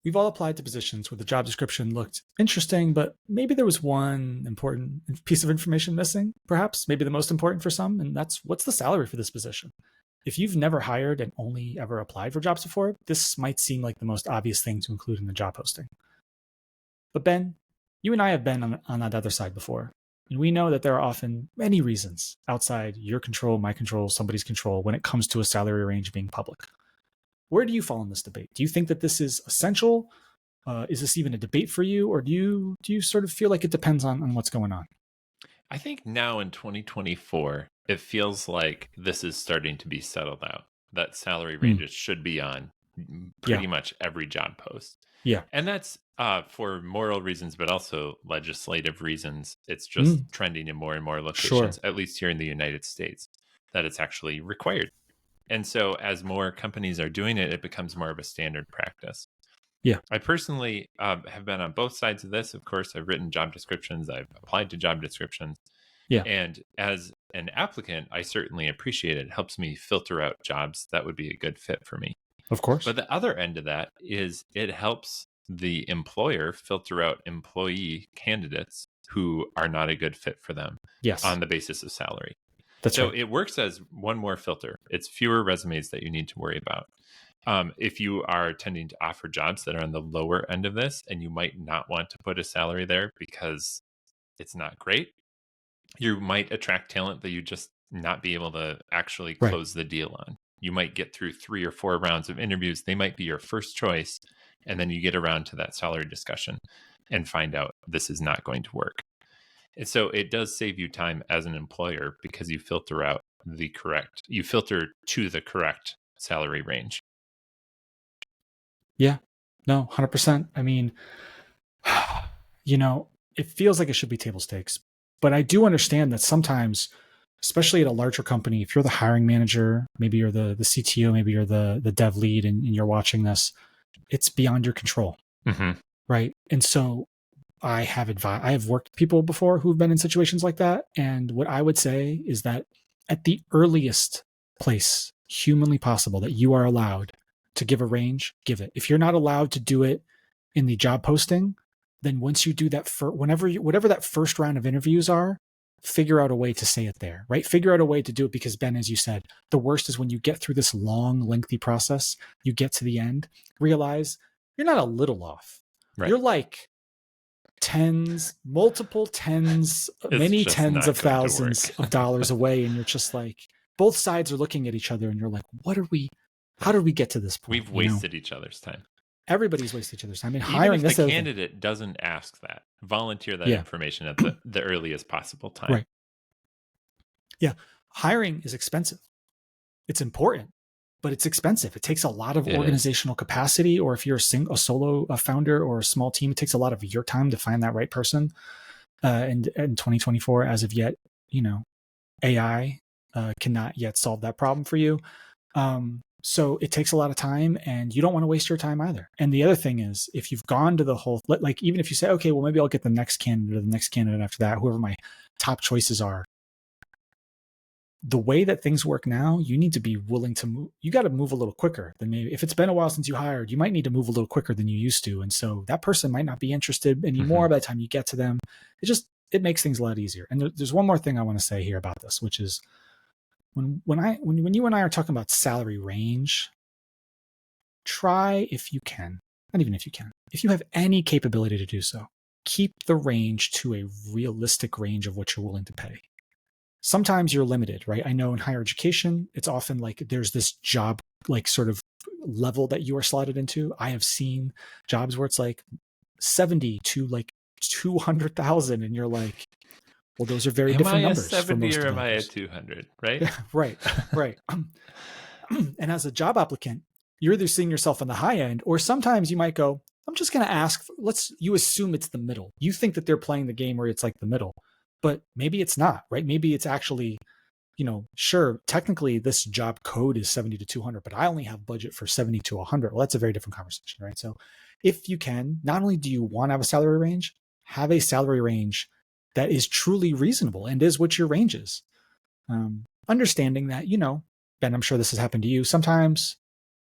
We've all applied to positions where the job description looked interesting, but maybe there was one important piece of information missing, perhaps, maybe the most important for some, and that's what's the salary for this position? If you've never hired and only ever applied for jobs before, this might seem like the most obvious thing to include in the job posting. But Ben, you and I have been on that other side before, and we know that there are often many reasons outside your control, my control, somebody's control when it comes to a salary range being public. Where do you fall in this debate? Do you think that this is essential? Is this even a debate for you, or do you sort of feel like it depends on what's going on? I think now in 2024, it feels like this is starting to be settled out. That salary ranges should be on Yeah, pretty much every job post. yeah, And that's for moral reasons, but also legislative reasons. It's just trending in more and more sure, locations, at least here in the United States, that it's actually required. And so as more companies are doing it, it becomes more of a standard practice. yeah, I personally have been on both sides of this. Of course, I've written job descriptions, I've applied to job descriptions. yeah, And as an applicant, I certainly appreciate it. It helps me filter out jobs that would be a good fit for me. of course, But the other end of that is it helps the employer filter out employee candidates who are not a good fit for them yes, on the basis of salary. that's So right. it works as one more filter. It's fewer resumes that you need to worry about. If you are tending to offer jobs that are on the lower end of this, and you might not want to put a salary there because it's not great, you might attract talent that you just not be able to actually Right. close the deal on. You might get through 3 or 4 rounds of interviews. They might be your first choice. And then you get around to that salary discussion and find out this is not going to work. And so it does save you time as an employer because you filter to the correct salary range. Yeah, no, 100%. I mean, it feels like it should be table stakes, but I do understand that sometimes, especially at a larger company, if you're the hiring manager, maybe you're the CTO, maybe you're the dev lead, and you're watching this, it's beyond your control, right? And so I have worked with people before who've been in situations like that, and what I would say is that at the earliest place humanly possible that you are allowed to give a range, give it. If you're not allowed to do it in the job posting, then once you do that, whatever that first round of interviews are, figure out a way to say it there, right? Figure out a way to do it, because Ben, as you said, the worst is when you get through this long, lengthy process, you get to the end, realize you're not a little off. Right. You're like multiple tens, many tens of thousands of dollars away. And you're just like, both sides are looking at each other and you're like, how did we get to this point? We've wasted each other's time. Everybody's wasted each other's time. And hiring, even if the candidate doesn't ask that, volunteer that information at the earliest possible time. Right. Yeah. Hiring is expensive. It's important, but it's expensive. It takes a lot of organizational capacity, or if you're a solo founder or a small team, it takes a lot of your time to find that right person. And in 2024, as of yet, AI cannot yet solve that problem for you. So it takes a lot of time, and you don't want to waste your time either. And the other thing is, if you've gone to the whole, like, even if you say, okay, well, maybe I'll get the next candidate or the next candidate after that, whoever my top choices are, the way that things work now, you need to be willing to move. You got to move a little quicker than maybe if it's been a while since you hired, you might need to move a little quicker than you used to. And so that person might not be interested anymore by the time you get to them. It makes things a lot easier. And there's one more thing I want to say here about this, which is when you and I are talking about salary range, try, if you can, not even if you can, if you have any capability to do so, keep the range to a realistic range of what you're willing to pay. Sometimes you're limited, right? I know in higher education, it's often like there's this job, like sort of level that you are slotted into. I have seen jobs where it's like 70 to like 200,000, and you're like, well, those are very different numbers. Am I a 70 or am I a 200, right? Right. And as a job applicant, you're either seeing yourself on the high end, or sometimes you might go, I'm just going to ask, you assume it's the middle. You think that they're playing the game where it's like the middle, but maybe it's not, right? Maybe it's actually, sure, technically this job code is 70 to 200, but I only have budget for 70 to 100. Well, that's a very different conversation, right? So if you can, not only do you want to have a salary range, have a salary range that is truly reasonable and is what your range is. Understanding that, Ben, I'm sure this has happened to you. Sometimes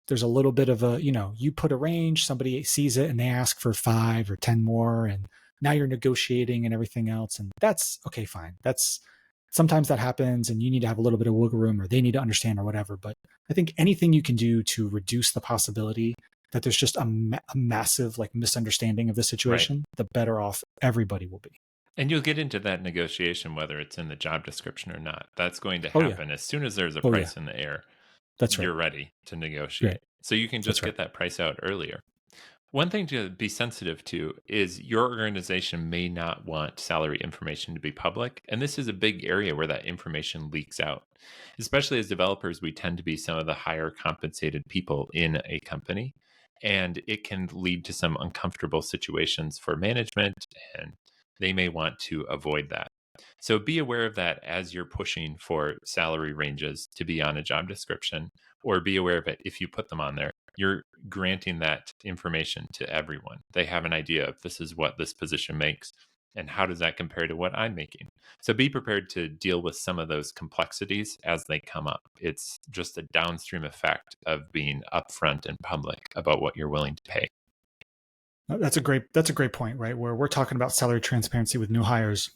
there's a little bit of a, you put a range, somebody sees it and they ask for 5 or 10 more, and now you're negotiating and everything else. And that's okay, fine. That's sometimes that happens and you need to have a little bit of wiggle room, or they need to understand or whatever. But I think anything you can do to reduce the possibility that there's just a massive like misunderstanding of the situation, the better off everybody will be. And you'll get into that negotiation, whether it's in the job description or not. That's going to Oh yeah. happen as soon as there's a Oh yeah. price in the air. That's right. You're ready to negotiate. Right. So you can That's just right. get that price out earlier. One thing to be sensitive to is your organization may not want salary information to be public. And this is a big area where that information leaks out. Especially as developers, we tend to be some of the higher compensated people in a company. And it can lead to some uncomfortable situations for management, and they may want to avoid that. So be aware of that as you're pushing for salary ranges to be on a job description, or be aware of it if you put them on there. You're granting that information to everyone. They have an idea of this is what this position makes and how does that compare to what I'm making. So be prepared to deal with some of those complexities as they come up. It's just a downstream effect of being upfront and public about what you're willing to pay. That's a great point, right? Where we're talking about salary transparency with new hires.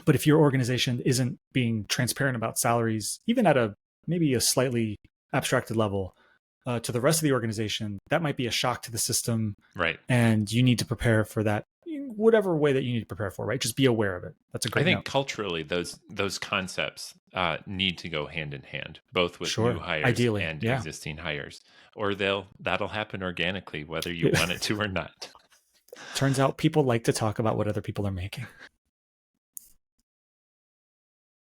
But if your organization isn't being transparent about salaries, even at a maybe a slightly abstracted level, to the rest of the organization, that might be a shock to the system, Right. and you need to prepare for that in whatever way that you need to prepare for. Right? Just be aware of it. That's a I great think note. culturally those concepts need to go hand in hand, both with new Sure. hires Ideally, and yeah. existing hires, or that'll happen organically whether you want it to or not. Turns out people like to talk about what other people are making.